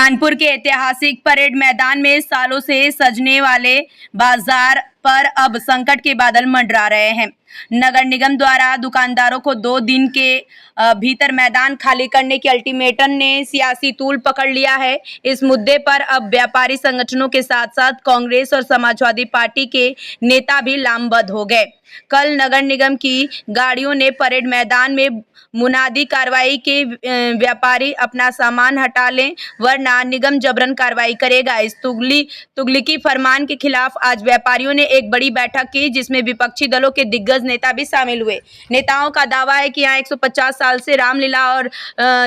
कानपुर के ऐतिहासिक परेड मैदान में सालों से सजने वाले बाजार पर अब संकट के बादल मंडरा रहे हैं। नगर निगम द्वारा दुकानदारों को 2 दिन के भीतर मैदान खाली करने के अल्टीमेटम ने सियासी तूल पकड़ लिया है। इस मुद्दे पर अब व्यापारी संगठनों के साथ साथ कांग्रेस और समाजवादी पार्टी के नेता भी लामबंद हो गए। कल नगर निगम की गाड़ियों ने परेड मैदान में मुनादी कार्रवाई के व्यापारी अपना सामान हटा लें वरना निगम जबरन कार्रवाई करेगा। इस तुगलकी फरमान के खिलाफ आज व्यापारियों ने एक बड़ी बैठक की जिसमें विपक्षी दलों के दिग्गज नेता भी शामिल हुए। नेताओं का दावा है कि यहाँ 150 साल से रामलीला और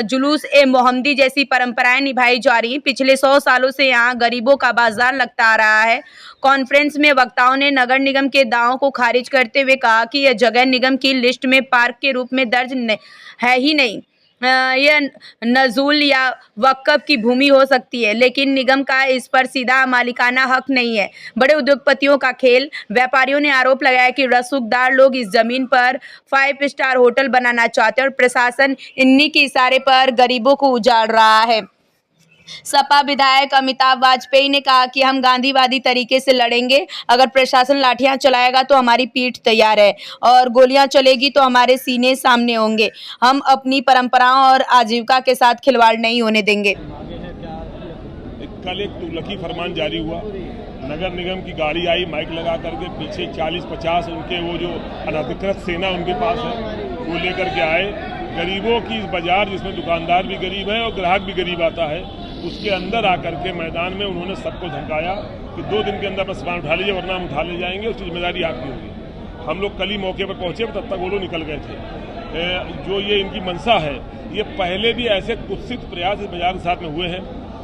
जुलूस ए मोहम्मदी जैसी परंपराएं निभाई जा रही हैं। पिछले 100 सालों से यहाँ गरीबों का बाजार लगता आ रहा है। कॉन्फ्रेंस में वक्ताओं ने नगर निगम के दावों को खारिज करते हुए कहा कि यह जगह निगम की लिस्ट में पार्क के रूप में दर्ज है ही नहीं। यह नजूल या वक्फ की भूमि हो सकती है लेकिन निगम का इस पर सीधा मालिकाना हक नहीं है। बड़े उद्योगपतियों का खेल। व्यापारियों ने आरोप लगाया कि रसूखदार लोग इस जमीन पर 5 स्टार होटल बनाना चाहते हैं और प्रशासन इन्हीं के इशारे पर गरीबों को उजाड़ रहा है। सपा विधायक अमिताभ वाजपेयी ने कहा कि हम गांधीवादी तरीके से लड़ेंगे। अगर प्रशासन लाठियां चलाएगा तो हमारी पीठ तैयार है और गोलियां चलेगी तो हमारे सीने सामने होंगे। हम अपनी परंपराओं और आजीविका के साथ खिलवाड़ नहीं होने देंगे। कल एक तुगलकी फरमान जारी हुआ। नगर निगम की गाड़ी आई माइक लगा करके, पीछे 40-50 उनके वो जो अनधिकृत सेना उनके पास है वो लेकर के आए। गरीबों की इस बाजार जिसमें दुकानदार भी गरीब है और ग्राहक भी गरीब आता है उसके अंदर आकर के मैदान में उन्होंने सबको धमकाया कि 2 दिन के अंदर अपना सामान उठा लीजिए वरना हम उठा ले जाएंगे, उसकी जिम्मेदारी आपकी होगी। हम लोग कल ही मौके पर पहुंचे, तब तक वो लोग निकल गए थे। जो ये इनकी मंशा है, ये पहले भी ऐसे कुत्सित प्रयास इस बाजार के साथ में हुए हैं।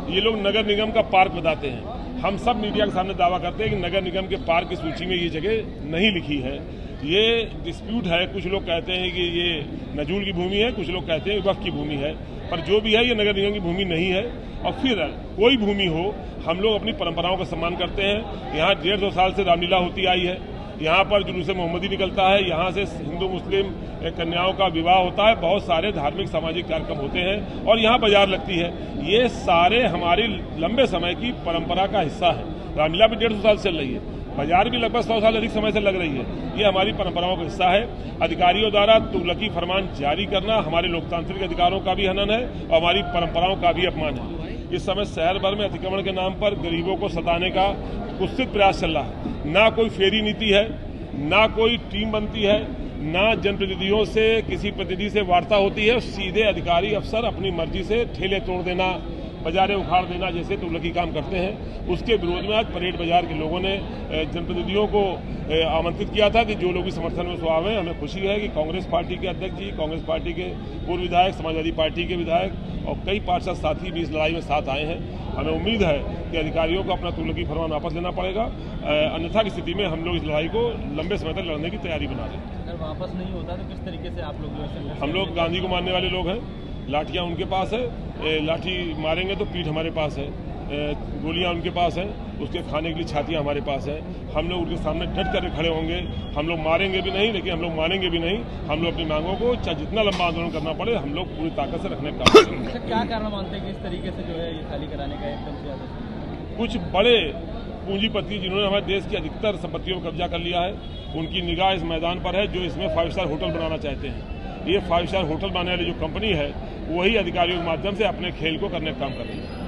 ये लोग नगर निगम का पार्क बताते हैं। हम सब मीडिया के सामने दावा करते हैं कि नगर निगम के पार्क की सूची में ये जगह नहीं लिखी है। ये डिस्प्यूट है। कुछ लोग कहते हैं कि ये नजूल की भूमि है, कुछ लोग कहते हैं वक्फ की भूमि है, पर जो भी है ये नगर निगम की भूमि नहीं है। और फिर कोई भूमि हो, हम लोग अपनी परंपराओं का सम्मान करते हैं। यहाँ 150 साल से रामलीला होती आई है। यहाँ पर जुलूस मोहम्मदी निकलता है, यहाँ से हिंदू मुस्लिम कन्याओं का विवाह होता है, बहुत सारे धार्मिक सामाजिक कार्यक्रम होते हैं और यहाँ बाजार लगती है। ये सारे हमारी लंबे समय की परंपरा का हिस्सा है। रामलीला भी 150 साल चल रही है, बाजार भी लगभग 100 साल अधिक समय से लग रही है। ये हमारी परंपराओं का हिस्सा है। अधिकारियों द्वारा तुगलकी फरमान जारी करना हमारे लोकतांत्रिक अधिकारों का भी हनन है और हमारी परंपराओं का भी अपमान है। इस समय शहर भर में अतिक्रमण के नाम पर गरीबों को सताने का कुत्सित प्रयास चल रहा है। ना कोई फेरी नीति है, ना कोई टीम बनती है, ना जनप्रतिनिधियों से किसी प्रतिनिधि से वार्ता होती है। सीधे अधिकारी अफसर अपनी मर्जी से ठेले तोड़ देना, बाजारें उखाड़ देना जैसे तुगलकी काम करते हैं। उसके विरोध में आज परेड बाजार के लोगों ने जनप्रतिनिधियों को आमंत्रित किया था कि जो लोग भी समर्थन में स्वाभाव है। हमें खुशी है कि कांग्रेस पार्टी के अध्यक्ष जी, कांग्रेस पार्टी के पूर्व विधायक, समाजवादी पार्टी के विधायक और कई पार्षद साथी भी इस लड़ाई में साथ आए हैं। हमें उम्मीद है कि अधिकारियों को अपना तुगलकी फरमान वापस लेना पड़ेगा, अन्यथा की स्थिति में हम लोग इस लड़ाई को लंबे समय तक लड़ने की तैयारी बना रहे हैं। अगर वापस नहीं होता तो किस तरीके से आप लोग? हम लोग गांधी को मानने वाले लोग हैं। लाठियाँ उनके पास है, लाठी मारेंगे तो पीठ हमारे पास है, गोलियां उनके पास हैं, उसके खाने के लिए छातियां हमारे पास हैं। हम लोग उनके सामने डट कर खड़े होंगे। हम लोग मारेंगे भी नहीं, लेकिन हम लोग मानेंगे भी नहीं। हम लोग अपनी मांगों को चाहे जितना लंबा आंदोलन करना पड़े हम लोग पूरी ताकत से रखने का काम करेंगे। क्या कारण मानते हैं कि इस तरीके से जो है ये खाली कराने का एकदम से? कुछ बड़े पूंजीपति जिन्होंने हमारे देश की अधिकतर संपत्तियों पर कब्जा कर लिया है, उनकी निगाह इस मैदान पर है, जो इसमें 5 स्टार होटल बनाना चाहते हैं। ये 5 स्टार होटल बनाने वाली जो कंपनी है वही अधिकारियों के माध्यम से अपने खेल को करने का काम कर रही है।